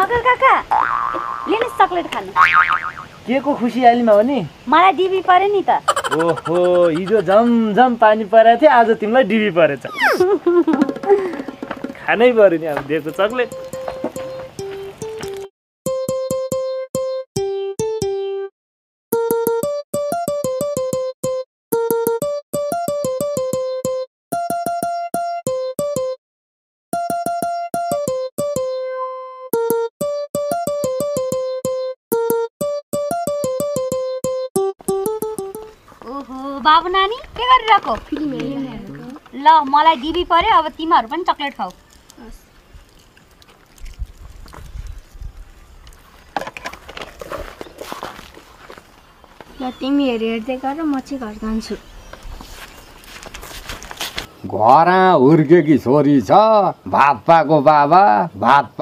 मगर काका लिनुहोस् चक्लेट खानु। के को खुसियालीमा हो नि? मलाई डिबी पर्यो नि त। ओहो हिजो झमझम पानी परेको थियो, आज तिमीलाई डिबी परेछ। खानै पर्यो नि अब दिएको चक्लेट। बाबु नानी के गरिरहेको? ल मलाई डिबी पर्यो, अब तिमीहरू पनि चक्लेट खाऊ। ल तिमीहरू हेर्दै गर, म चाहिँ घर जान्छु। घरमा हुर्केकी छोरी छ, भात पाको बाबा भात